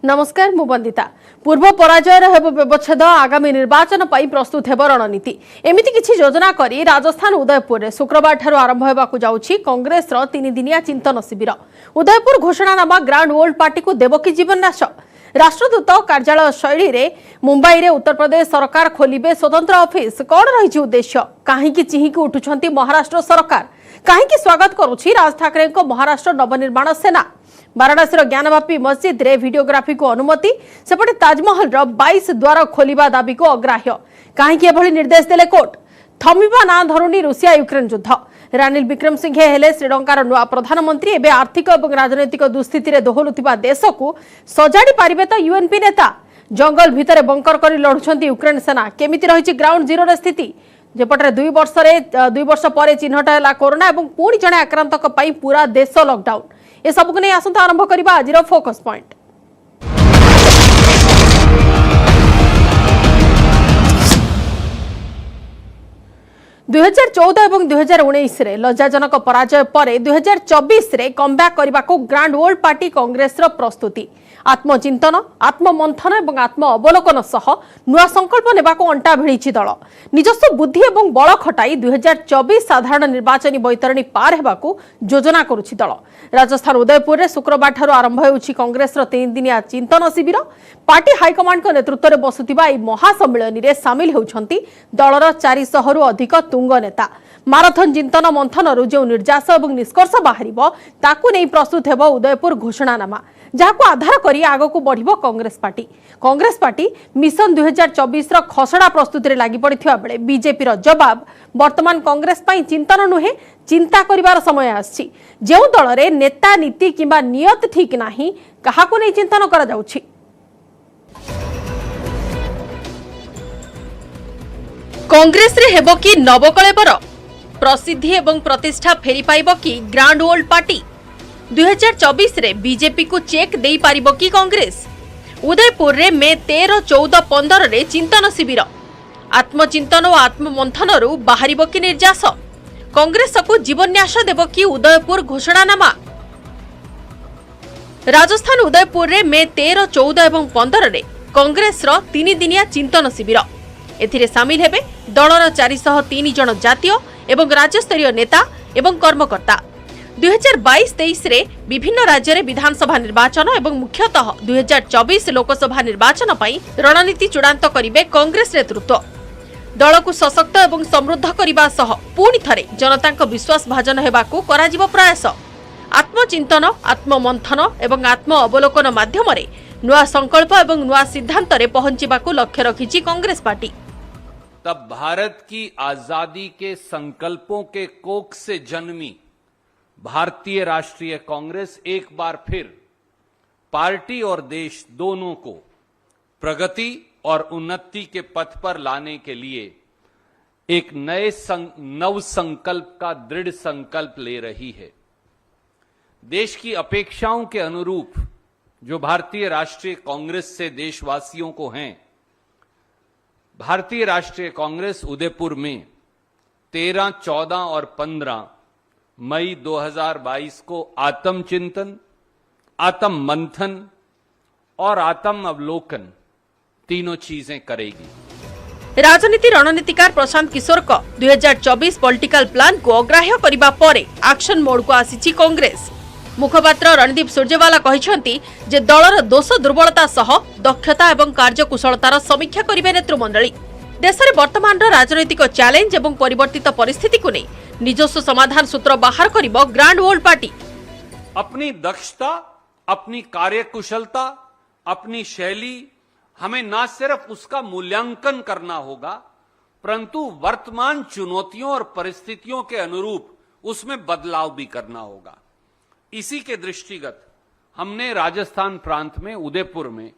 नमस्कार मु वंदिता। पूर्व पराजयर हेब व्यवच्छेद आगामी निर्वाचन पर प्रस्तुत हेब रणनीति एमिति किछि योजना करी राजस्थान उदयपुर शुक्रवार ठारू आरंभ हेबाकु जाउछि कांग्रेस रो 3 दिनिया चिंतन शिविर। उदयपुर घोषणानामा ग्रांड ओल्ड पार्टी को देवकी जीवननाश। राष्ट्रदूत कार्यालय शैली रे मुंबई रे उत्तर प्रदेश सरकार खोलिबे स्वतंत्र ऑफिस। कौन रही उद्देश्य काहीकि चिहिकि उठुछंती महाराष्ट्र सरकार काहीकि स्वागत करुछि राज ठाकरे को महाराष्ट्र नवनिर्माण सेना। वाराणसी ज्ञानवापी मस्जिद रे वीडियोग्राफी को अनुमति सेपटे ताजमहल 22 द्वार खोलिबा दाबी को अग्राह्य काहीकि एभली निर्देश देले कोर्ट। थमिबा ना धरुनी रूसिया यूक्रेन युद्ध। रानिल विक्रमसिंघे हेले श्रीलंकार नुआ प्रधानमंत्री एबे आर्थिक और राजनैतिक दुस्थिति रे दोहलुथिबा देश को सजाड़ी पारिबे तो यूएनपी नेता। जंगल भितरे बंकर करी लढुछंती यूक्रेन सेना। केमिति रहिछि ग्राउंड जीरो रे स्थिति। जेपटे 2 वर्ष पर चिन्हट है कोरोना और पुणी जड़े आक्रांतक पूरा देश लॉकडाउन। ए सबको नहीं आसंता आरंभ करबा आज फोकस पॉइंट। दुई 2014 और 2019 रे लज्जाजनक पराजय पर 2024 रे कमबैक करने को ग्रांड ओल्ड पार्टी कांग्रेस रो प्रस्तुति। आत्मचिंतन आत्ममंथन और आत्म अवलोकन सह नुआ संकल्प नेबा को अंटा भिड़ी दल निजस्व बुद्धि और बल खटाई 2024 साधारण निर्वाचन बैतरणी पार हेबाकू योजना करुछि दल। राजस्थान उदयपुर रे शुक्रवार ठारू आरंभ होउछि कांग्रेस रो 3 दिनिया चिंतन शिविर। पार्टी हाईकमांड को नेतृत्व में बसुथिबा ई महासम्मेलन रे सामिल होउछंती दलर 400 रु अधिक तुंग नेता। माराथन चिंतन मंथन रु जो निर्यास और निष्कर्ष बाहरिबो ताकू नै प्रस्तुत हेबो उदयपुर घोषणानामा जहां आधार करी आगो बढ़िबो कांग्रेस पार्टी मिशन 2024 रो खसड़ा प्रस्तुति रे लागि पड़िथिबा बेले बीजेपी रो जवाब वर्तमान कांग्रेस पई चिंतन नुहे चिंता करिवार समय आछि। जेउ दल रे नेता नीति किंबा नियत ठीक नाही काहाको नै चिंतन करा जाउछि। कांग्रेस रे हेबो कि नवकलेबर प्रसिद्धि एवं प्रतिष्ठा फेरी पाइबो कि ग्रांड ओल्ड पार्टी। 2024 रे बीजेपी को चेक दे पारिबो कि कांग्रेस। उदयपुर रे मे 13, 14, 15 रे चिंतन शिविर। आत्मचिंतन और आत्ममंथन रु बाहरिबो कि निर्यास। कांग्रेस को जीवन्यास देबो कि उदयपुर घोषणानामा। राजस्थान उदयपुर रे मे 13, 14 और 15 रे कांग्रेस रो 3 दिनिया चिंतन शिविर। एथिरे सामिल हेबे दलर 403 जन जातीय एवं राज्यस्तरीय नेता एवं कर्मकर्ता। 2022-23 रे विभिन्न राज्य रे विधानसभा निर्वाचन एवं मुख्यतः 2024 लोकसभा निर्वाचन पई रणनीति चूड़ांत करिवे कांग्रेस नेतृत्व। दल को सशक्त एवं समृद्ध करिबा सह पुणी थरे जनतांक विश्वास भाजन हेबाकू कराजिबो प्रयास। आत्मचिंतन आत्ममंथन एवं आत्म अवलोकन माध्यम रे नुआ संकल्प एवं नुआ सिद्धांत रे पहुंचीबाकू लक्ष्य रखिछि कांग्रेस पार्टी। तब भारत की आजादी के संकल्पों के कोख से जन्मी भारतीय राष्ट्रीय कांग्रेस एक बार फिर पार्टी और देश दोनों को प्रगति और उन्नति के पथ पर लाने के लिए एक नए नव संकल्प का दृढ़ संकल्प ले रही है। देश की अपेक्षाओं के अनुरूप जो भारतीय राष्ट्रीय कांग्रेस से देशवासियों को हैं, भारतीय राष्ट्रीय कांग्रेस उदयपुर में 13, 14 और 15 मई 2022 को आत्मचिंतन, आत्म मंथन और आत्म अवलोकन तीनों चीजें करेगी। राजनीति रणनीतिकार प्रशांत किशोर को 2024 पॉलिटिकल प्लान को अग्राह्य करिबा परे एक्शन मोड को आसीछि कांग्रेस। मुखपात्र रणदीप सुरजेवाला कहिसंती जे दलर दोष दुर्बलता सह दक्षता एवं कार्यकुशलतार समीक्षा करिवे नेतृमंडली। देश में वर्तमान राजनैतिक चैलेंज एवं परिवर्तित परिस्थिति को नहीं निजस्व समाधान सूत्र बाहर करिबो ग्रांड ओल्ड पार्टी। अपनी दक्षता, अपनी कार्यकुशलता, अपनी शैली हमें न सिर्फ उसका मूल्यांकन करना होगा परंतु वर्तमान चुनौतियों और परिस्थितियों के अनुरूप उसमें बदलाव भी करना होगा। इसी के दृष्टिगत हमने राजस्थान प्रांत में उदयपुर में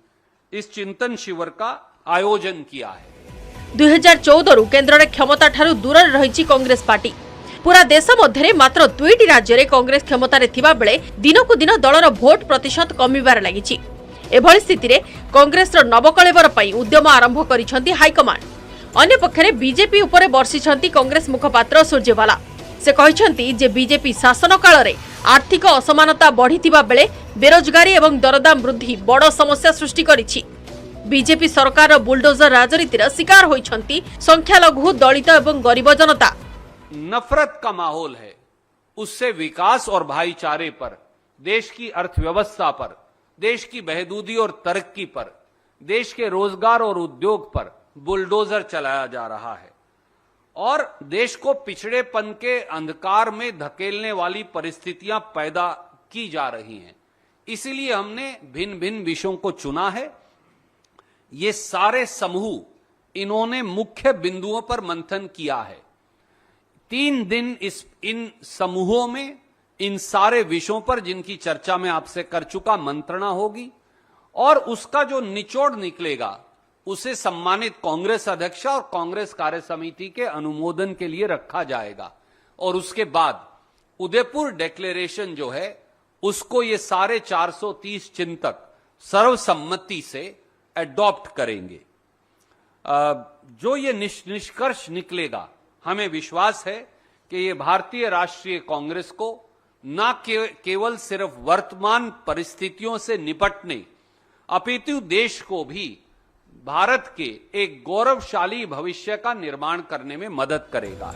इस चिंतन शिविर का आयोजन किया है। 2014 रु केंद्र रे क्षमता ठारू दूर रही कांग्रेस पार्टी। पूरा देश मध्य मात्र 2टी राज्य रे कांग्रेस क्षमता रे थिबा बेले दिनकू दिन दलर भोट प्रतिशत कमिबार लागिछि। एभଳି स्थिति कांग्रेस नवकलेवर पई उद्यम आरंभ करिसंती हाईकमांड। अन्य पक्षरे बीजेपी उपरे बर्षिसंती कांग्रेस मुखपात्र सुरजेवाला। से कहते जे बीजेपी शासन काल रे आर्थिक असमानता बढ़िथिबा बेले बेरोजगारी एवं दरदाम वृद्धि बड़ समस्या सृष्टि करिछि। बीजेपी सरकार बुलडोजर राजनीतिर शिकार होइछंती संख्यालघु दलित एवं गरीब जनता। नफरत का माहौल है, उससे विकास और भाईचारे पर, देश की अर्थव्यवस्था पर, देश की बहबूदी और तरक्की पर, देश के रोजगार और उद्योग पर बुलडोजर चलाया जा रहा है और देश को पिछड़ेपन के अंधकार में धकेलने वाली परिस्थितियां पैदा की जा रही हैं। इसीलिए हमने भिन्न भिन्न विषयों को चुना है। ये सारे समूह इन्होंने मुख्य बिंदुओं पर मंथन किया है। 3 दिन इन समूहों में इन सारे विषयों पर जिनकी चर्चा मैं आपसे कर चुका मंत्रणा होगी और उसका जो निचोड़ निकलेगा उसे सम्मानित कांग्रेस अध्यक्ष और कांग्रेस कार्य समिति के अनुमोदन के लिए रखा जाएगा और उसके बाद उदयपुर डिक्लेरेशन जो है उसको ये सारे 430 चिंतक सर्वसम्मति से एडॉप्ट करेंगे। जो ये निष्कर्ष निकलेगा, हमें विश्वास है कि ये भारतीय राष्ट्रीय कांग्रेस को न केवल सिर्फ वर्तमान परिस्थितियों से निपटने अपितु देश को भी भारत के एक गौरवशाली भविष्य का निर्माण करने में मदद करेगा।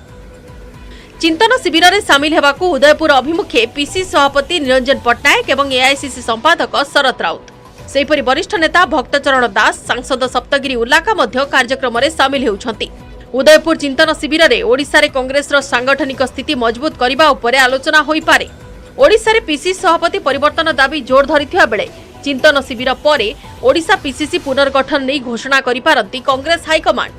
चिंतन शिविर में सामिल हेबाकू उदयपुर अभिमुखे पीसी सभापति निरंजन पट्टनायक एवं एआईसीसी संपादक शरत राउत, सेहिपरि वरिष्ठ नेता भक्तचरण दास, सांसद सप्तगिरी उल्लाका मध्य कार्यक्रम में सामिल हेउछंती। उदयपुर चिंतन शिविर में ओडिशा रे कांग्रेस रो सांगठनिक स्थिति मजबूत करबा उपरे आलोचना होई पारे। ओडिशा रे पीसी सभापति परिवर्तन दाबी जोर धरिथिबा बेले चिंतन शिविर परे ओडिशा पीसीसी पुनर्गठन नहीं घोषणा करि पारंती कांग्रेस हाईकमांड।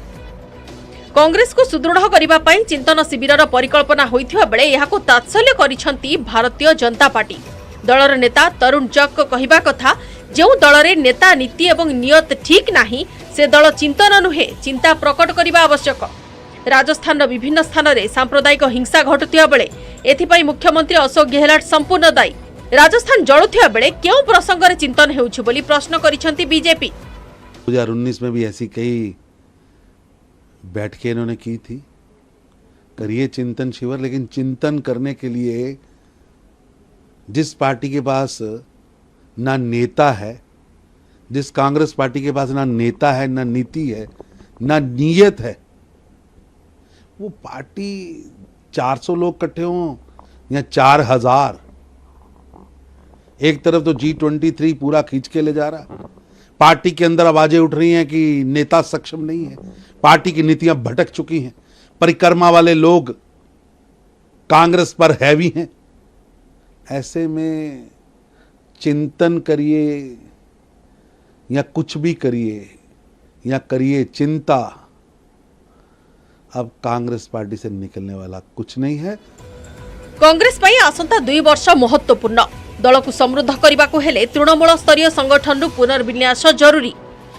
कांग्रेस को सुदृढ़ करबा पई चिंतन शिविरर परिकल्पना होइथिबा बेले एहाको तात्सल्य करिसंती भारतीय जनता पार्टी। दलर नेता तरुण चक कहिबा कथा, जेउ दलरे नेता नीति एवं नियत ठीक नाही से दल चिंतन नुहे चिंता प्रकट करबा आवश्यक। राजस्थान विभिन्न स्थान में सांप्रदायिक हिंसा घटुथिबा बेले एथिपई मुख्यमंत्री अशोक गहलोत संपूर्ण दायी। राजस्थान जलुथिबा बेले केउ प्रसंग रे चिंतन हेउछि बोली प्रश्न करिसंती बीजेपी। 2019 में भी ऐसी कई बैठकें इन्होंने की थी, करिए चिंतन शिविर, लेकिन चिंतन करने के लिए जिस पार्टी के पास ना नेता है, जिस कांग्रेस पार्टी के पास ना नेता है, ना नीति है, ना नीयत है, वो पार्टी 400 लोग इकट्ठे हों या 4000, एक तरफ तो G23 पूरा खींच के ले जा रहा, पार्टी के अंदर आवाजें उठ रही हैं कि नेता सक्षम नहीं है, पार्टी की नीतियां भटक चुकी हैं, परिक्रमा वाले लोग कांग्रेस पर हैवी हैं। ऐसे में चिंतन करिए या कुछ भी करिए या करिए चिंता, अब कांग्रेस पार्टी से निकलने वाला कुछ नहीं है। कांग्रेस पई आसंता 2 वर्ष महत्वपूर्ण। दल को समृद्ध करने को हेले तृणमूल स्तरीय संगठन पुनर्विन्यास जरूरी।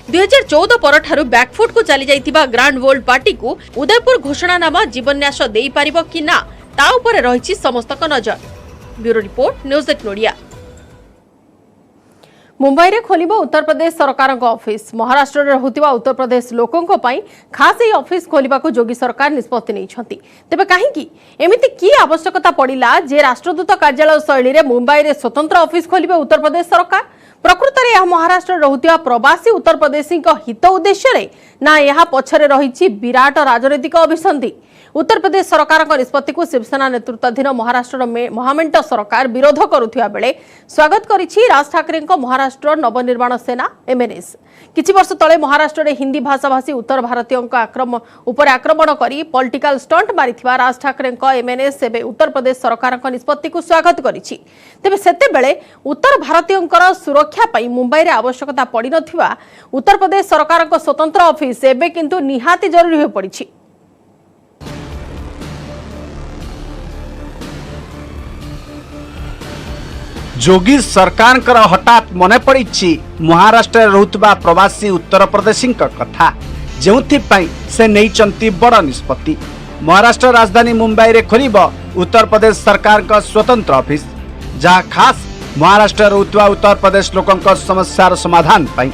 2014 परठारु बैकफुट को चली जाइथिबा ग्रांड वोल्ड पार्टी को उदयपुर घोषणानामा जीवन्यास देई पारिबो कि ना ता उपरे रहिछि समस्तक नजर। Bureau report, news 8 नोडिया। मुंबई रे खोलिबो उत्तर प्रदेश सरकार ऑफिस। महाराष्ट्र रे रहुतिबा उत्तर प्रदेश लोकंको पई खास एई ऑफिस खोलिबा को जोगी सरकार निष्पत्ति नै छथि। तेबे काहे कि एमिति की आवश्यकता पड़िला जे राष्ट्रदूत कार्यालय शैली रे मुंबई रे स्वतंत्र ऑफिस खोलिबे उत्तर प्रदेश सरकार? प्रकृत रे यह महाराष्ट्र रहुतिबा प्रवासी उत्तर प्रदेशी हित उद्देश्य रे ना यह पछरे रहिछि विराट राजनीतिक अभिसंधि? उत्तर प्रदेश सरकार निष्पत्ति को शिवसेना नेतृत्वाधीन महाराष्ट्र महामेंट सरकार विरोध करुथिबा बेले स्वागत करिछि राज ठाकरे महाराष्ट्र नवनिर्माण सेना एमएनएस। किछि वर्ष तले महाराष्ट्र रे हिंदी भाषाभाषी उत्तर भारतीयों आक्रमण करी political stunt मारिथिबा Raj Thackeray MNS एबे उत्तर प्रदेश सरकार निष्पत्ति को स्वागत करिछि। तेबे सेते बेले उत्तर भारतीयों सुरक्षा पई मुंबई रे आवश्यकता पड़ी नथिबा उत्तर प्रदेश सरकार स्वतंत्र ऑफिस एबे किंतु निहाती जरूरी हो पड़िछि। जोगी सरकार हठात मन पड़ी महाराष्ट्र रहुतबा प्रवासी उत्तर प्रदेशी कथा, जो से नहीं बड़ निष्पत्ति। महाराष्ट्र राजधानी मुंबई रे खोलिब उत्तर प्रदेश सरकार का स्वतंत्र ऑफिस, जहाँ खास महाराष्ट्र रहुतबा उत्तर प्रदेश लोकों समस्यार समाधान पाई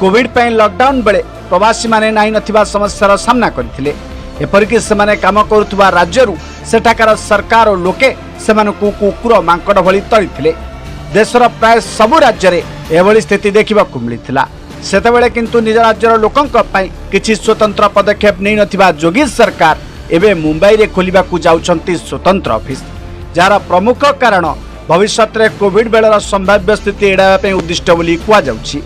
कोविड पाई लॉकडाउन बेले प्रवासी माने नाई नथिबा समस्यार सामना करथिले। एपरिक सेमाने काम करुथबा राज्यरू सेठाकार सरकार और लोके सेमानकु कुकुर मांकड़ भली तळिथिले। देशर प्राय सबु राज्य रे एभली स्थिति देखिबाकु मिलिथिला। सेतेबेले किंतु निज राज्यर लोकंक पई किछि स्वतंत्र पदक्षेप नै नथिबा योगी सरकार एबे मुंबई रे खोलिबाकु जाउछंती स्वतंत्र ऑफिस, जार प्रमुख कारण भविष्य रे कोविड बेलर संभाव्य स्थिति एड़ाबा पई उद्दिष्ट बोली कुआ जाउछि।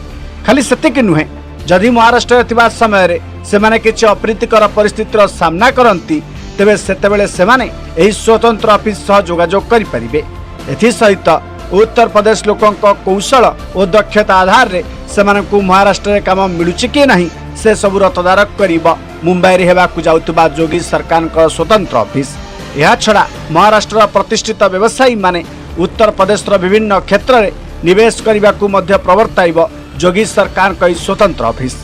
खाली सेतिक नुहे, जदि महाराष्ट्र थिबा समय रे सेमाने किछि अप्रीतिकर परिस्थितिर सामना करंती तेबे सेतेबेले सेमाने एही स्वतंत्र ऑफिस सह जोगाजोग करि परिबे। एथि सहित उत्तर प्रदेश लोकंक कौशल और दक्षता आधार रे सेमानकु महाराष्ट्र रे काम मिलुछि कि नहीं से सबुर तदारक करिब मुंबई रे हेबाकु जाउतबा योगी सरकार स्वतंत्र ऑफिस। यह छड़ा महाराष्ट्र प्रतिष्ठित व्यवसायी माने उत्तर प्रदेश विभिन्न क्षेत्र में निवेश करने मध्य प्रवर्ताइब योगी सरकार का स्वतंत्र ऑफिस।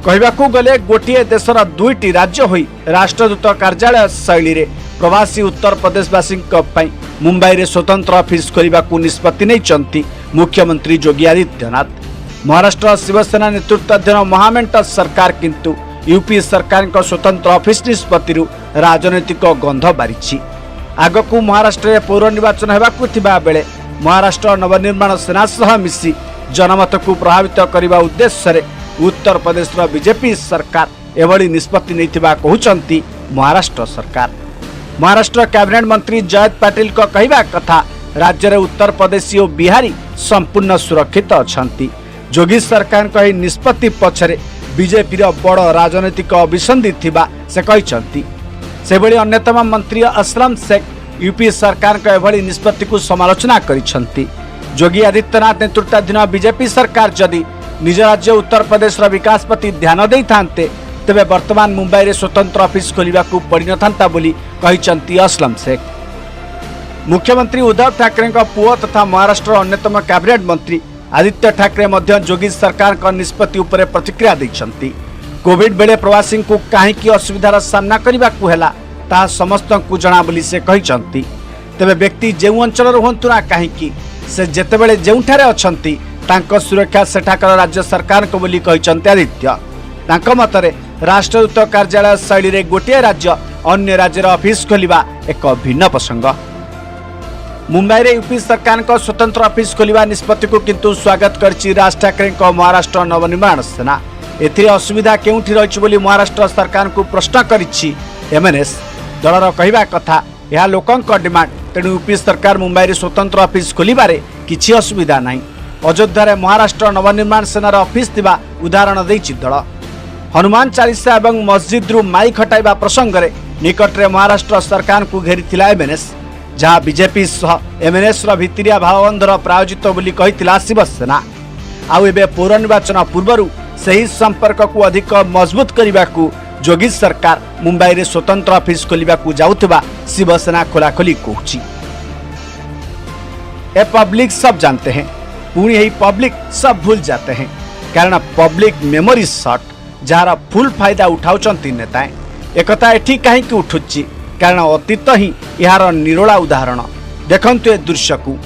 कहबाकू गले गोटे देशर दुईटी राज्य होई राष्ट्रदूत कार्यालय शैली रे प्रवासी उत्तर प्रदेशवासी मुंबई रे स्वतंत्र ऑफिस करने निष्पत्ति नहीं मुख्यमंत्री योगी आदित्यनाथ। महाराष्ट्र शिवसेना नेतृत्वाधीन महामेंट सरकार किंतु यूपी सरकार का स्वतंत्र ऑफिस निष्पत्ति राजनैतिक गंध बारी। आगकू महाराष्ट्र पौर निर्वाचन होगाकू थिबा बेले महाराष्ट्र नवनिर्माण सेना सह मिसी जनमत को प्रभावित करने उद्देश्य रे उत्तर प्रदेश बीजेपी सरकार एभली निष्पत्ति नैथिबा कहउचंती महाराष्ट्र सरकार। महाराष्ट्र कैबिनेट मंत्री जयंत पाटिल को कहवा कथा राज्य रे उत्तर प्रदेशी और बिहारी संपूर्ण सुरक्षित अछंती। योगी सरकार का निष्पत्ति पछरे बीजेपी रो बड़ राजनैतिक अभिसंधि थिबा से कहचंती। सेभली अन्यतम मंत्री असलम शेख यूपी सरकार का एभली निष्पत्ति को समालोचना करिसंती। योगी आदित्यनाथ नेतृत्वाधीन बीजेपी सरकार जदि निज राज्य उत्तर प्रदेश विकास प्रति ध्यान दे थांते तेबे वर्तमान मुंबई रे स्वतंत्र ऑफिस खोलिबाकू पड़ी नथांता बोली कहिसंती असलम शेख। मुख्यमंत्री उद्धव ठाकरे पुओ तथा महाराष्ट्र अन्यतम कैबिनेट मंत्री आदित्य ठाकरे मध्य योगी सरकार का निष्पत्ति उपरे प्रतिक्रिया दैछंती। कोविड बेले प्रवासी को काहेकि असुविधार सामना करबाकू हैला ता समस्त को जना बोली से कहिसंती। तेबे व्यक्ति जेउ अंचल रहंतु ना काहेकि से जेतेबेले जेउठारे अछंती तांको सुरक्षा सेठाकर राज्य सरकार को बोली कहिसंती आदित्य। तांको मतरे राष्ट्रदूत कार्यालय शैली रे गोटे राज्य अन्य राज्यर ऑफिस खोलिबा एक भिन्न प्रसंग। मुंबई रे यूपी सरकार को स्वतंत्र ऑफिस खोलिबा निष्पत्ति को किंतु स्वागत करछि राज ठाकरे को महाराष्ट्र नवनिर्माण सेना। एथिरे असुविधा केउठी रहिछि बोली महाराष्ट्र सरकार को प्रश्न करिछि एमएनएस। दलर कहवा कथा यह लोकंक डिमांड, तेणु यूपी सरकार मुंबई रे स्वतंत्र ऑफिस खोलिबारे किछि असुविधा नाही। अयोध्या रे महाराष्ट्र नवनिर्माण सेनार ऑफिस थिबा उदाहरण दैछि दल। हनुमान चालीसा एवं मस्जिद रु माइक हटाइबा प्रसंग रे निकट रे महाराष्ट्र सरकार को घेरिथिला एमएनएस, जहाँ बीजेपी सह एमएनएस रो भितरिया भावबंधर प्रायोजित बोली कहिथिला शिवसेना। आउ एबे पौर निर्वाचन पूर्वरु सही संपर्क को अधिक मजबूत करने योगी सरकार मुंबई रे स्वतंत्र ऑफिस खोलिबाकू जाउथिबा शिवसेना खोलाखोली कहूछि। ए पब्लिक सब जानते हैं, पुणी यही पब्लिक सब भूल जाते हैं, कारण public memory shot jar full फायदा उठाउचंती नेताएं। एकता एठी कहीं उठुची कारण अतीत ही यार निरोला उदाहरण। देखंतु ए दृश्य को।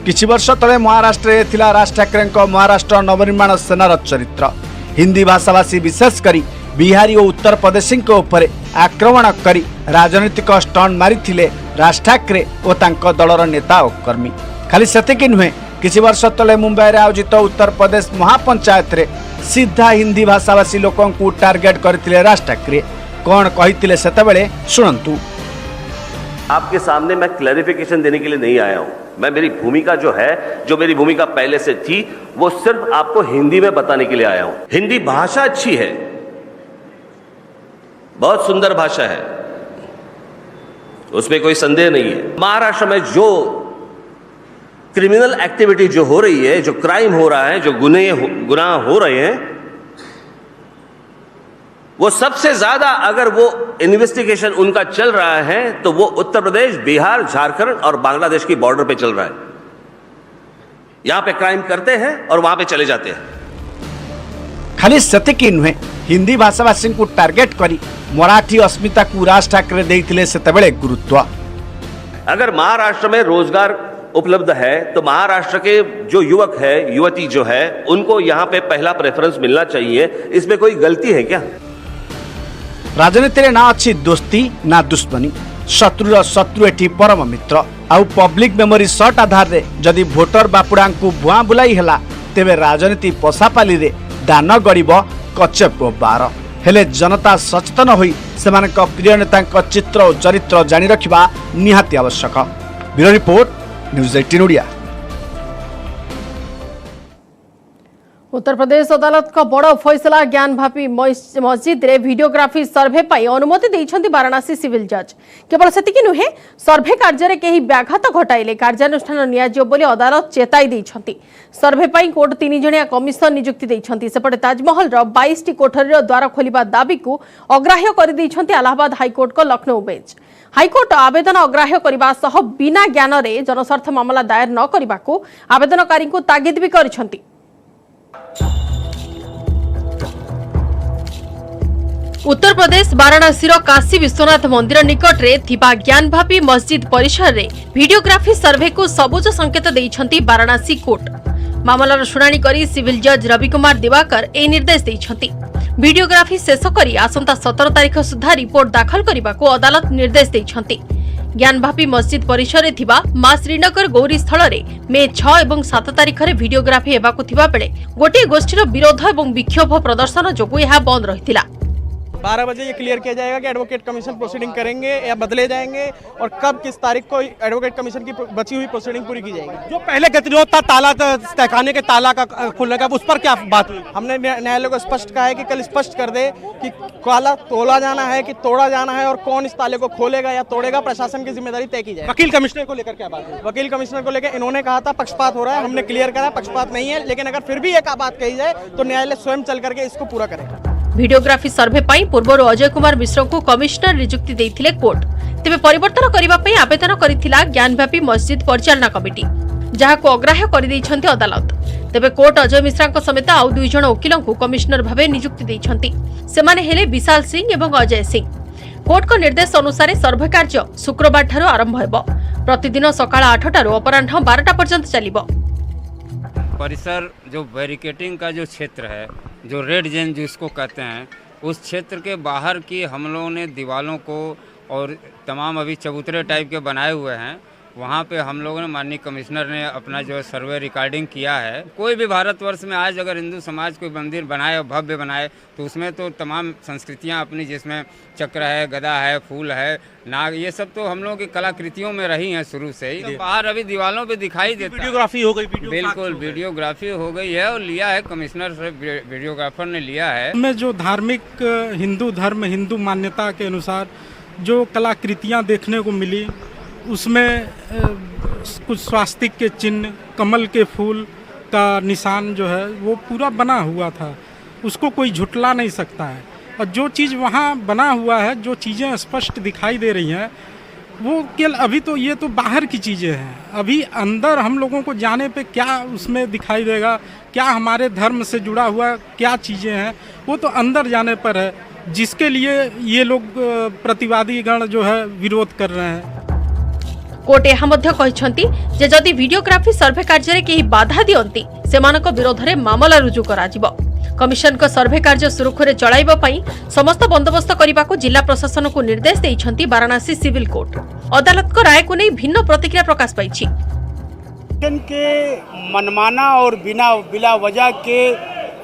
किछि वर्ष तले महाराष्ट्र थिला राज ठाकरे महाराष्ट्र नवनिर्माण सेनार चरित्र। हिंदी भाषाभाषी विशेषकर बिहारी और उत्तर प्रदेशी उपरे आक्रमण करी राजनीतिक स्टंट मारिथिले राज ठाकरे और तांको दलर नेता और कर्मी। खाली सेतिक नुहे, किछि वर्ष तले मुंबई रे आयोजित उत्तर प्रदेश महापंचायत रे सीधा हिंदी भाषाभाषी लोकों को टार्गेट करथिले राज ठाकरे। कौन कहिथिले सेतेबेले सुनंतु। आपके सामने मैं क्लैरिफिकेशन देने के लिए नहीं आया हूं। मैं मेरी भूमिका जो मेरी भूमिका पहले से थी वो सिर्फ आपको हिंदी में बताने के लिए आया हूं। हिंदी भाषा अच्छी है, बहुत सुंदर भाषा है, उसमें कोई संदेह नहीं है। महाराष्ट्र में जो क्रिमिनल एक्टिविटी जो हो रही है, जो क्राइम हो रहा है, जो गुनाह हो रहे हैं, वो सबसे ज्यादा अगर वो इन्वेस्टिगेशन उनका चल रहा है तो वो उत्तर प्रदेश, बिहार, झारखंड और बांग्लादेश की बॉर्डर पे चल रहा है। यहां पे क्राइम करते हैं और वहां पे चले जाते हैं। खाली सेतिकी नुहे, हिंदी भाषाभाषी को टार्गेट करी मराठी अस्मिता को राज ठाकरे देइथिले सेतेबेले गुरुत्व। अगर महाराष्ट्र में रोजगार उपलब्ध है तो महाराष्ट्र के जो युवक है, युवती जो है, उनको यहां पे पहला प्रेफरेंस मिलना चाहिए। इसमें कोई गलती है क्या? राजनीति रे ना अच्छी दोस्ती ना दुश्मनी शत्रुर शत्रु एठी परम मित्र आउ पब्लिक मेमोरी शॉट आधार रे जदि भोटर बापुड़ा को भुआ बुलाई हेला तेबे राजनीति पशापाली रे दान गड़ब कचेप बार हेले जनता सचेतन होई सेमानक प्रिय नेता चित्र और चरित्र जानी रखिबा निहाती आवश्यक। Bureau report news 18 Odia. Uttar Pradesh अदालत का बड़ फैसला ज्ञानभापी मस्जिद रे वीडियोग्राफी सर्वे पाई अनुमति देइछंती वाराणसी सिविल जज। केवल सेतिकी नुहे सर्वे कार्य रे केही व्याघात घटाइले कार्यानुष्ठान नियाजियो बोली अदालत चेताई देइछंती। सर्वे पाई कोर्ट 3 जणिया कमिशन नियुक्ति देइछंती। सेपटे ताजमहल रो 22 टी कोठरी रो द्वार खोलिबा दाबी को अग्राह्य करि देइछंती इलाहाबाद हाईकोर्ट को लखनऊ बेंच। हाईकोर्ट आवेदन अग्राह्य करबा सह बिना ज्ञान रे जनस्वार्थ मामला दायर न करबाकू आवेदनकारी को तागिद भी करिछंती। उत्तर प्रदेश वाराणसी काशी विश्वनाथ मंदिर निकट रे थिबा ज्ञानभापी मस्जिद परिसर रे वीडियोग्राफी सर्वे को सबुज संकेत देइछंती वाराणसी कोर्ट। मामलार शुणाणी करी सिविल जज रवि कुमार दिवाकर ए निर्देश देइछंती। वीडियोग्राफी शेष करी आसंता 17 तारिख सुधा रिपोर्ट दाखल करबाकू अदालत निर्देश देइछंती। ज्ञानभापी मस्जिद परिसर रे थिबा मां श्रीनगर गौरी स्थल रे मे 6 और 7 तारिख रे वीडियोग्राफी हेबाकू थिबा बेले गोटे गोष्ठीर विरोध और विक्षोभ प्रदर्शन जोगु यह बंद रहितिला। 12 बजे ये क्लियर किया जाएगा कि एडवोकेट कमीशन प्रोसीडिंग करेंगे या बदले जाएंगे और कब किस तारीख को एडवोकेट कमीशन की बची हुई प्रोसीडिंग पूरी की जाएगी। जो पहले गतिरोध था ताला तहखाने के ताला का खुलने का उस पर क्या बात हुई? हमने न्यायालय को स्पष्ट कहा है कि कल स्पष्ट कर दे कि ताला तोला जाना है कि तोड़ा जाना है और कौन इस ताले को खोलेगा या तोड़ेगा, प्रशासन की जिम्मेदारी तय की जाए। वकील कमिश्नर को लेकर क्या बात हुई? वकील कमिश्नर को लेकर इन्होंने कहा था पक्षपात हो रहा है, हमने क्लियर करा पक्षपात नहीं है, लेकिन अगर फिर भी एक बात कही जाए तो न्यायालय स्वयं चल करके इसको पूरा करेगा। वीडियोग्राफी सर्वे पाई पूर्व अजय कुमार मिश्र को कमिश्नर नियुक्ति देइथिले कोर्ट। तेबे परिवर्तन करिबा पई आवेदन करिथिला ज्ञानव्यापी मस्जिद परिचालना कमिटी, जहाको अग्राह्य करि दैछंती अदालत। तेबे कोर्ट अजय मिश्रा समेत आउ 2 जण वकीलों को कमिश्नर भावे नियुक्ति दैछंती। सेमाने हेले विशाल सिंह एवं अजय सिंह। कोर्ट को निर्देश अनुसार सर्वे कार्य शुक्रवार ठारू आरंभ हेबो। प्रतिदिन सकाळ 8 टारू अपराह्न 12टा पर्यंत चलिबो। परिसर जो बैरिकेटिंग का जो क्षेत्र है, जो रेड जोन जिसको कहते हैं, उस क्षेत्र के बाहर की हम लोगों ने दीवारों को और तमाम अभी चबूतरे टाइप के बनाए हुए हैं, वहाँ पे हम लोगों ने माननीय कमिश्नर ने अपना जो सर्वे रिकॉर्डिंग किया है। कोई भी भारतवर्ष में आज अगर हिंदू समाज कोई मंदिर बनाए और भव्य बनाए तो उसमें तो तमाम संस्कृतियाँ अपनी, जिसमें चक्र है, गदा है, फूल है, नाग, ये सब तो हम लोगों की कलाकृतियों में रही हैं शुरू से ही। तो बाहर अभी दीवारों पे दिखाई देता है। वीडियोग्राफी हो गई? बिल्कुल वीडियोग्राफी हो गई है और लिया है कमिश्नर से, वीडियोग्राफर ने लिया है। में जो धार्मिक हिंदू धर्म, हिंदू मान्यता के अनुसार जो कलाकृतियाँ देखने को मिली, उसमें कुछ स्वास्तिक के चिन्ह, कमल के फूल का निशान जो है वो पूरा बना हुआ था, उसको कोई झुटला नहीं सकता है। और जो चीज़ वहाँ बना हुआ है, जो चीज़ें स्पष्ट दिखाई दे रही हैं, वो केवल अभी तो ये तो बाहर की चीज़ें हैं। अभी अंदर हम लोगों को जाने पे क्या उसमें दिखाई देगा, क्या हमारे धर्म से जुड़ा हुआ क्या चीज़ें हैं, वो तो अंदर जाने पर है, जिसके लिए ये लोग प्रतिवादी गण जो है विरोध कर रहे हैं। कोर्ट यह जे जदि वीडियोग्राफी सर्वे कार्य केही बाधा दियंती सेमानक विरोध में मामला रुजु कराजिबो। कमिशन को सर्वे कार्य सुरुखुरे चलाइबा पई समस्त बंदोबस्त करने को जिला प्रशासन को निर्देश देइछंती वाराणसी सिविल कोर्ट। अदालत को राय को नहीं भिन्न प्रतिक्रिया प्रकाश पाइछि। के मनमाना और बिना वजह के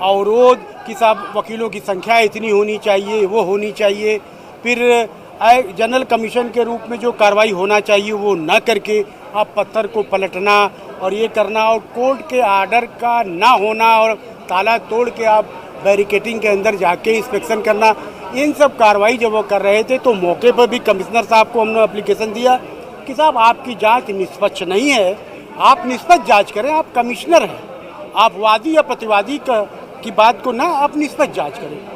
अवरोध कि साहब वकीलों की संख्या इतनी होनी चाहिए, वो होनी चाहिए, फिर जनरल कमीशन के रूप में जो कार्रवाई होना चाहिए वो न करके आप पत्थर को पलटना और ये करना और कोर्ट के आर्डर का ना होना और ताला तोड़ के आप बैरिकेटिंग के अंदर जाके इंस्पेक्शन करना, इन सब कार्रवाई जब वो कर रहे थे तो मौके पर भी कमिश्नर साहब को हमने एप्लीकेशन दिया कि साहब आपकी जांच निष्पक्ष नहीं है, आप निष्पक्ष जांच करें, आप कमिश्नर हैं, आप वादी या प्रतिवादी की बात को ना आप निष्पक्ष जांच करें।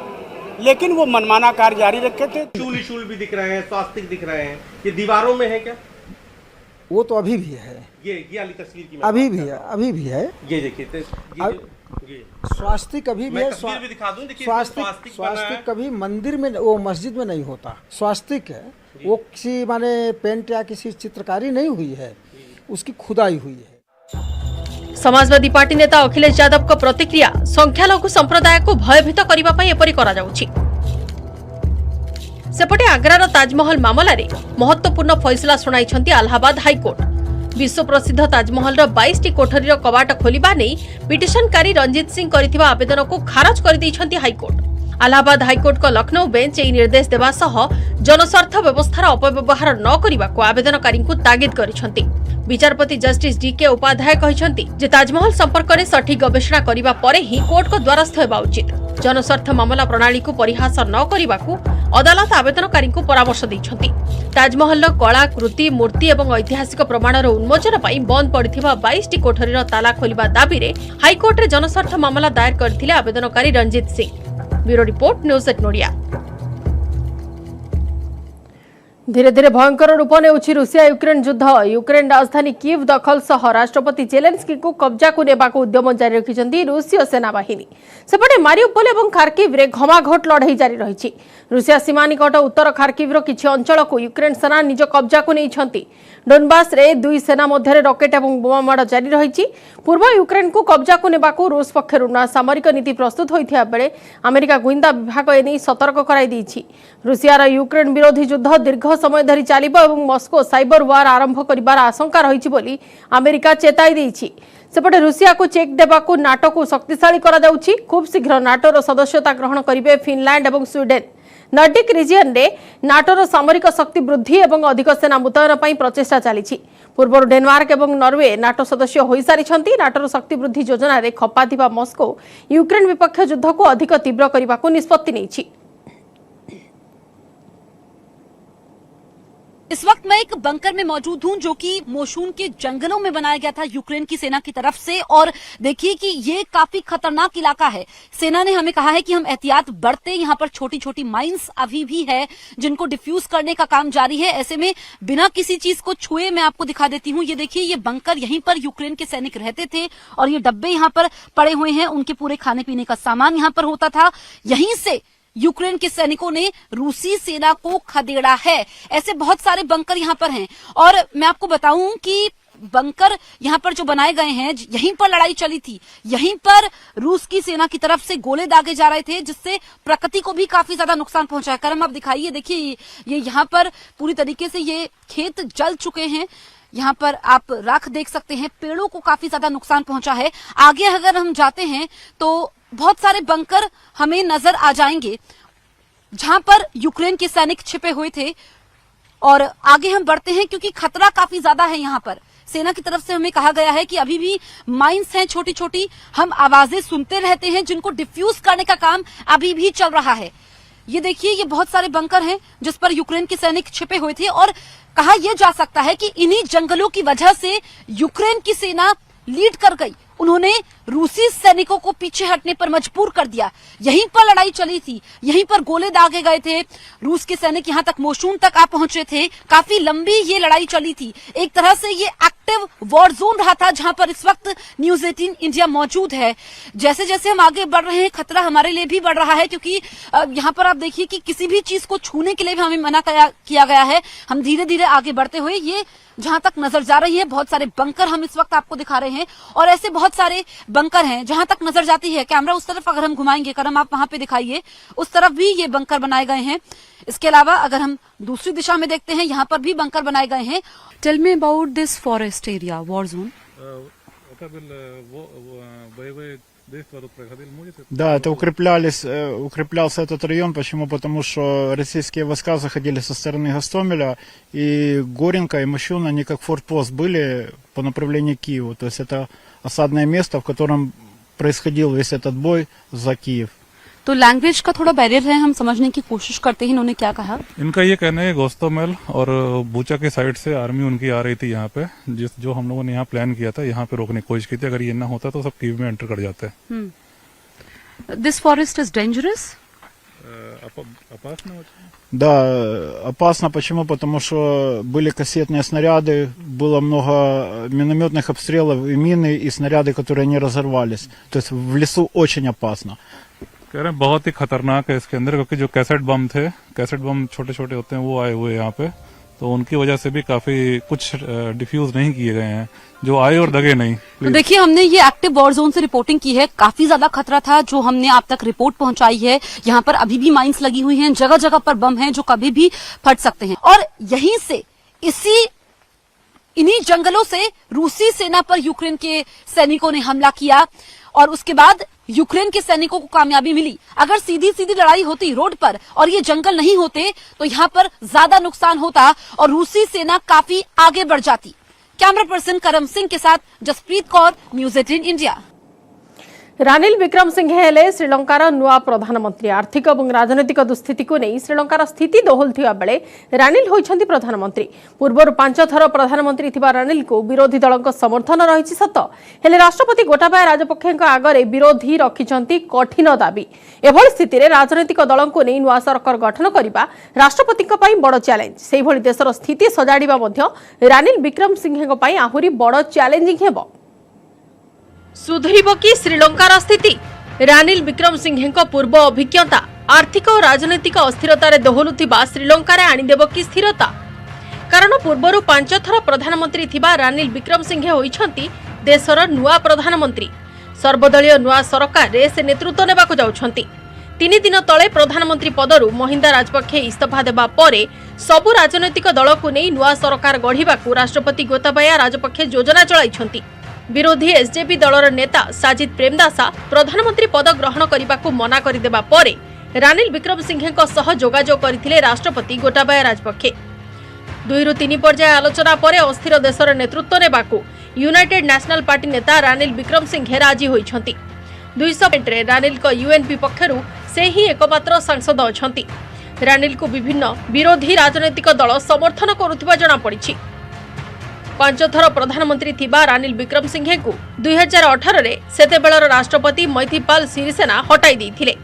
लेकिन वो मनमाना कार्य जारी रखे थे। शूल भी दिख रहे हैं, स्वास्तिक दिख रहे हैं, ये दीवारों में है क्या? वो तो अभी भी है, ये वाली तस्वीर की अभी भी है, अभी भी है। ये देखिए स्वास्तिक अभी भी है। स्वास्तिक कभी मंदिर में, वो मस्जिद में नहीं होता। स्वास्तिक है वो किसी माने पेंट या किसी चित्रकारी नहीं हुई है, उसकी खुदाई हुई है। समाजवादी पार्टी नेता अखिलेश यादव को प्रतिक्रिया, संख्यालघु संप्रदाय को भयभीत करने एपरी करा जाउछि। सेपटे आग्रार ताजमहल मामलें महत्वपूर्ण फैसला शुणाई अलाहाबाद हाइकोर्ट। विश्व प्रसिद्ध ताजमहल 22 कोठरी कबाट खोलिबा नै पिटिशनकारी रंजीत सिंह करिथिबा आवेदन को खारज कर दैछंती हाइकोर्ट। अलाहाबाद हाइकोर्ट को लखनऊ बेंच एही निर्देश देबा सह जनस्वार्थ व्यवस्थार अपव्यवहार न करिबाको आवेदनकारी को तागिद करिसंती। विचारपति जस्टिस डीके उपाध्याय कहिसंती जे ताजमहल संपर्क में सठिक गवेषणा करिबा परे ही कोर्ट को द्वारस्थ हेबा उचित। जनस्वार्थ मामला प्रणाली को परिहास न करिबाकू अदालत आवेदनकारी को परामर्श दैछंती। ताजमहल कला कृति मूर्ति और ऐतिहासिक प्रमाणर उन्मोचन पर बंद पड़िथिबा 22 कोठरीर ताला खोलिबा दाबी रे हाइकोर्ट रे जनस्वार्थ मामला दायर करथिले आवेदनकारी Ranjit Singh. Bureau report news 8 नोडिया। धीरे धीरे भयंकर रूप नेउछि रूसिया यूक्रेन युद्ध। यूक्रेन राजधानी कीव दखल सह राष्ट्रपति जेलेंस्की को कब्जा को नेबाको उद्यम जारी रखिछंती रूसीय सेनाबाहिनी। सेपटे मारिउपोल और खार्किव रे घमाघोट लड़ाई जारी रही। रूसिया सीमा निकट उत्तर खार्किवर किछि अंचल को यूक्रेन सेना निज कब्जा को नेइछंती। डोनबास रे दुई सेना मध्य रॉकेट और बोमा माड़ जारी रही। पूर्व यूक्रेन को कब्जा को नेबाको रूस पक्षर नया सामरिक नीति प्रस्तुत होइथिया बेले अमेरिका गुइंदा विभाग एने सतर्क कराई दैछि। रूसियार यूक्रेन विरोधी युद्ध दीर्घ समय धरी चलिबो और मस्को साइबर वार आरंभ करिबार आशंका रही बोली अमेरिका चेताई दैछि। सेपटे रूसिया को चेक देबाको नाटो को शक्तिशाली करा जाउछि। खूब शीघ्र नाटोर सदस्यता ग्रहण करिवे फिनलैंड और स्वीडेन। नॉर्डिक रीजन रे नाटोर सामरिक शक्ति वृद्धि और अधिक सेना मुतयन पई प्रचेष्टा चली। पूर्व डेनमार्क और नॉर्वे नाटो सदस्य हो सारी। नाटोर शक्ति वृद्धि योजना रे खपाथिबा मस्को यूक्रेन विपक्ष युद्ध को अधिक तीव्र करने को निष्पत्ति नेछि। इस वक्त मैं एक बंकर में मौजूद हूं जो कि मोशून के जंगलों में बनाया गया था यूक्रेन की सेना की तरफ से। और देखिए कि ये काफी खतरनाक इलाका है। सेना ने हमें कहा है कि हम एहतियात बरतें। यहाँ पर छोटी छोटी माइंस अभी भी है जिनको डिफ्यूज करने का काम जारी है। ऐसे में बिना किसी चीज को छुए मैं आपको दिखा देती हूँ। ये देखिए, ये बंकर, यहीं पर यूक्रेन के सैनिक रहते थे और ये डब्बे यहाँ पर पड़े हुए हैं। उनके पूरे खाने पीने का सामान यहाँ पर होता था। यहीं से यूक्रेन के सैनिकों ने रूसी सेना को खदेड़ा है। ऐसे बहुत सारे बंकर यहाँ पर हैं। और मैं आपको बताऊं कि बंकर यहाँ पर जो बनाए गए हैं, यहीं पर लड़ाई चली थी। यहीं पर रूस की सेना की तरफ से गोले दागे जा रहे थे जिससे प्रकृति को भी काफी ज्यादा नुकसान पहुंचा है। करम आप दिखाइए, देखिए ये यहाँ पर पूरी तरीके से ये खेत जल चुके हैं। यहाँ पर आप राख देख सकते हैं। पेड़ों को काफी ज्यादा नुकसान पहुंचा है। आगे अगर हम जाते हैं तो बहुत सारे बंकर हमें नजर आ जाएंगे जहां पर यूक्रेन के सैनिक छिपे हुए थे। और आगे हम बढ़ते हैं क्योंकि खतरा काफी ज्यादा है। यहाँ पर सेना की तरफ से हमें कहा गया है कि अभी भी माइंस हैं छोटी छोटी। हम आवाजें सुनते रहते हैं जिनको डिफ्यूज करने का काम अभी भी चल रहा है। ये देखिए, ये बहुत सारे बंकर हैं जिस पर यूक्रेन के सैनिक छिपे हुए थे। और कहा यह जा सकता है कि इन्हीं जंगलों की वजह से यूक्रेन की सेना लीड कर गई। उन्होंने रूसी सैनिकों को पीछे हटने पर मजबूर कर दिया। यहीं पर लड़ाई चली थी, यहीं पर गोले दागे गए थे। रूस के सैनिक यहां तक मोशून तक आ पहुंचे थे। काफी लंबी ये लड़ाई चली थी। एक तरह से ये एक्टिव वॉर जोन रहा था जहां पर इस वक्त न्यूज 18 इंडिया मौजूद है। जैसे जैसे हम आगे बढ़ रहे हैं, खतरा हमारे लिए भी बढ़ रहा है क्योंकि यहाँ पर आप देखिए कि किसी भी चीज को छूने के लिए भी हमें मना किया गया है। हम धीरे धीरे आगे बढ़ते हुए ये जहां तक नजर जा रही है, बहुत सारे बंकर हम इस वक्त आपको दिखा रहे हैं। और ऐसे बहुत सारे बंकर हैं जहां तक नजर जाती है। कैमरा उस तरफ अगर हम घुमाएंगे, करम आप वहां पे दिखाइए, उस तरफ भी ये बंकर बनाए गए हैं। इसके अलावा अगर हम दूसरी दिशा में देखते हैं, यहाँ पर भी बंकर बनाए गए हैं। Tell me about this forest area war zone. Да, это укреплялся этот район. Почему? Потому что российские войска заходили со стороны Гостомеля, и Горенко и Мощун, они как форпост были по направлению к Киеву. То есть это осадное место, в котором происходил весь этот бой за Киев. तो लैंग्वेज का थोड़ा बैरियर है, हम समझने की कोशिश करते हैं इन्होंने क्या कहा। इनका ये कहना है गोस्तोमेल और बूचा के साइड से आर्मी उनकी आ रही थी यहाँ पे, जो हम लोगों ने यहाँ प्लान किया था, यहाँ पे रोकने की कोशिश की थी। अगर ये ना होता तो सब कीव में एंटर कर जाते। This forest is dangerous. Да, опасно. Почему? Потому что были кассетные снаряды, было много минометных обстрелов и мины, и снаряды, которые не разорвались. То есть в лесу очень опасно. कह रहे हैं बहुत ही खतरनाक है इसके अंदर, क्योंकि जो कैसेट बम थे, कैसेट बम छोटे छोटे होते हैं, वो आए हुए यहाँ पे। तो उनकी वजह से भी काफी कुछ डिफ्यूज नहीं किए गए हैं जो आए और दगे नहीं। तो देखिए, हमने ये एक्टिव वॉर जोन से रिपोर्टिंग की है, काफी ज्यादा खतरा था जो हमने आप तक रिपोर्ट पहुंचाई है। यहाँ पर अभी भी माइंस लगी हुई हैं, जगह जगह पर बम हैं जो कभी भी फट सकते हैं। और यहीं से इन्हीं जंगलों से रूसी सेना पर यूक्रेन के सैनिकों ने हमला किया और उसके बाद यूक्रेन के सैनिकों को कामयाबी मिली। अगर सीधी सीधी लड़ाई होती रोड पर और ये जंगल नहीं होते तो यहाँ पर ज्यादा नुकसान होता और रूसी सेना काफी आगे बढ़ जाती। कैमरा पर्सन करम सिंह के साथ जसप्रीत कौर, न्यूज 18 इंडिया। रानिल विक्रमसिंघे हेले श्रीलंकार नुआ प्रधानमंत्री। आर्थिक और राजनैतिक दुस्थिति को नहीं श्रीलंकार स्थिति दोहलुवा बेले रानिल होइछन्ति प्रधानमंत्री। पूर्वर 5 थर प्रधानमंत्री थिबा रानिल को विरोधी दलक समर्थन रहिछि सत, हेले राष्ट्रपति गोटाबाया राजपक्षेଙ୍କ आगरे विरोधी रखिछन्ति कठिन दाबी। एभଳି स्थितिरे राजनैतिक दलको नहीं नुआ सरकार गठन करिबा राष्ट्रपतिଙ୍କ पई बड़ चैलेंज। सेहि भଳି देशर स्थिति सजाडिबा मध्य रानिल विक्रमसिंघेଙ୍କ पई आहुरी बड़ चैलेंजिंग हेबो। सुधरिब कि श्रीलंकार स्थिति? रानिल विक्रमसिंघेଙ୍କ पूर्व अभिज्ञता आर्थिक और राजनैतिक अस्थिरतार दोहलुवा श्रीलंकार आनीदेव कि स्थिरता? कारण पूर्वर 5 थर प्रधानमंत्री थिबा रानिल विक्रमसिंघे होइछन्ति देशर नुआ प्रधानमंत्री। सर्वदलीय नुआ सरकार रे से नेतृत्व नेबाकु जाउछन्ति। 3 दिन तले प्रधानमंत्री पदरु महिंदा राजपक्षे इस्तीफा देबा परे सबु राजनैतिक दलकु नै नुआ सरकार गढ़िबाकु राष्ट्रपति गोताबाया राजपक्षे योजना चलाइछन्ति। विरोधी एसजेपी दलर नेता साजिद प्रेमदासा प्रधानमंत्री पद ग्रहण करने मना करदेबा परे रानिल विक्रमसिंघेଙ୍କ सह जोगाजोग करथिले राष्ट्रपति गोटाबाया राजपक्षे। 2 ରୁ 3 पर्याय आलोचना परे अस्थिर देशर नेतृत्व नेबाकु यूनाइटेड नेशनल पार्टी नेता रानिल विक्रमसिंघे राजी होइछन्ति। 200 रे रानिल को यूएनपी पक्षरु से ही एकमात्र सांसद अछन्ति। रानिल को विभिन्न विरोधी राजनैतिक दल समर्थन करुथिबा जणा पड़िछि। 5 थर प्रधानमंत्री थिबा रानिल विक्रमसिंघे को 2018 रे सेतेबेलर राष्ट्रपति मैथिपाल सिरिसेना हटाई देथिले।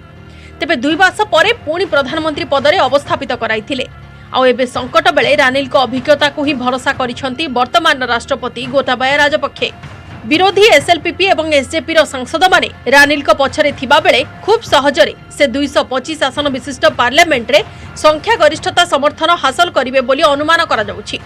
तेबे 2 मास परे पुणी प्रधानमंत्री पदरे अवस्थापित कराइथिले। आ एबे संकट बेले रानिल को अभिज्ञता को ही भरोसा करिसंती वर्तमान राष्ट्रपति गोटाबाया राजपक्षे। विरोधी एसएलपीपी एवं एसजेपी रो सांसद माने रानिल को पछरे थिबा बेले खूब सहजरे से 225 आसन विशिष्ट पार्लियामेंट रे संख्या गरिष्ठता समर्थन हासिल करिवे बोली अनुमान करा जाउछि।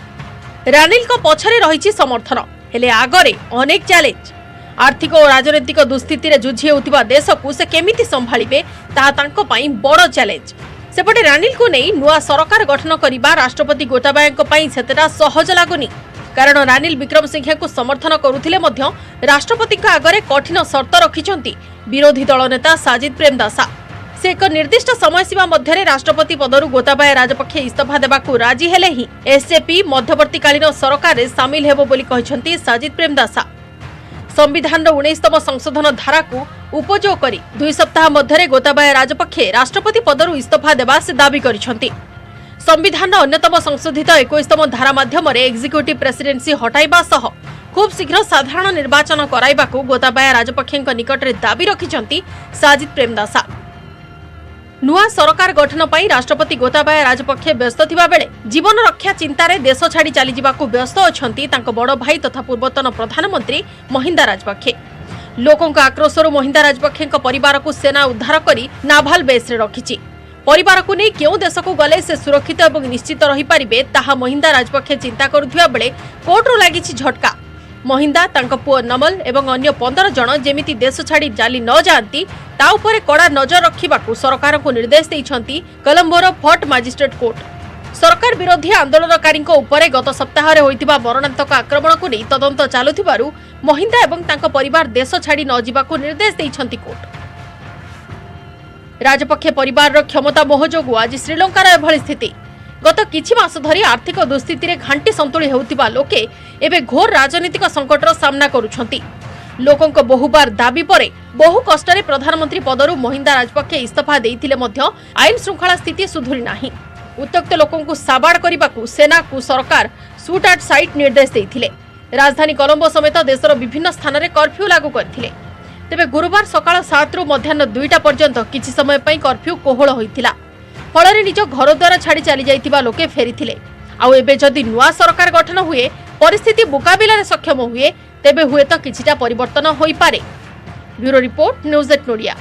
रानिल को पछरे रहिछि समर्थन, हेले आगरे अनेक चैलेंज। आर्थिक और राजनैतिक दुस्थिति रे जुझि हेउथिबा देश को से केमिति संभाळिबे ताहा तांको पई बड़ चैलेंज। सेपटे रानिल को नहीं नुआ सरकार गठन करिबा राष्ट्रपति गोटाबायाଙ୍କ पई सेतेटा सहज लागुनी। कारण रानिल विक्रमसिंघे को समर्थन करुथिले मध्य राष्ट्रपतिଙ୍କ आगरे कठिन शर्त रखिछन्ति विरोधी दल नेता साजिद प्रेमदासा। से एक निर्दिष्ट समय सीमा मध्य राष्ट्रपति पदरु गोताबाया राजपक्षे इस्तीफा देबाकू राजी हेले ही एसजेपी मध्यवर्तीकालीन सरकार रे सामिल हेबो बोली कहिसंती साजिद प्रेमदासा। संविधान 19तम संशोधन धारा को उपयोग करी 2 सप्ताह मध्य गोताबाया राजपक्षे राष्ट्रपति पदरु इस्तीफा देबा से दाबी करिसंती। संविधान अन्यतम संशोधित 21तम धारा माध्यम एक्जिक्यूटिव प्रेसिडेंसी हटाइबा सह खूब शीघ्र साधारण निर्वाचन कराइबाकू गोताबाया राजपक्षेଙ୍କ निकटरे दाबी रखिसंती साजिद प्रेमदासा। नुआ सरकार गठन पई राष्ट्रपति गोताबाया राजपक्षे व्यस्त थिबा बेले जीवन रक्षा चिंतारे देश छाड़ी चली जिबाकू व्यस्त अछंती तांको बड़ भाई तथा पूर्वतन प्रधानमंत्री महिंदा राजपक्षे। लोकंक आक्रोशरु महिंदा राजपक्षेଙ୍କ परिवार को सेना उद्धार करी नाभाल बेस रे रखिछि। परिवार को नहीं केउ देश को गले से सुरक्षित और निश्चित रही पारिबे ताहा महिंदा राजपक्षे चिंता करुथिबा बेले कोर्टरु लागिछि झटका। महिंदा तांको पुओ नमल एवं अन्य 15 जन जेमिति देश छाड़ी जाली न जाती ता उपरे कड़ा नजर रखिबाकू सरकार को निर्देश दैछंती कोलंबोर फोर्ट मजिस्ट्रेट कोर्ट। सरकार विरोधी आंदोलनकारी उपरे गत सप्ताह रे होइतिबा मरणांतक आक्रमण को नहीं तदंत चालुथिबारु महिंदा एवं तांको परिवार देश छाड़ी न जिबाकू निर्देश दैछंती कोर्ट। राजपक्षे परिवार क्षमता मोह जोगु आज श्रीलंकार एभली स्थिति। गत किछि मास धरी आर्थिक दुस्थिति रे घांटी संतुली हेउतिबा लोके एबे घोर राजनीतिक संकटर सामना करुछंती। लोकंक बहुबार दाबी परे बहु कष्टरे प्रधानमंत्री पदरु महिंदा राजपक्षे इस्तीफा देइथिले मध्य आईन श्रृंखला स्थिति सुधुरी नाही। उत्त्यक्त लोकंकु साबाड़ करिबाकू सेना को सरकार शूट एट साइट निर्देश देइथिले। राजधानी कोलंबो समेत देशर विभिन्न स्थान रे कर्फ्यू लागू करथिले। तेबे गुरुवार सकाळ 7 रु मध्याह्न 2टा पर्यंत किछि समय पई कर्फ्यू कोहळ होइथिला। फଳରେ निज घर द्वार छाड़ी चली जाइतिबा लोके फेरिथिले। आउ एबे जदि नुआ सरकार गठन हुए परिस्थिति मुकाबिला सक्षम हुए तेबे हुए तो किछिटा परिवर्तन होई पारे। Bureau report news 18 Odia.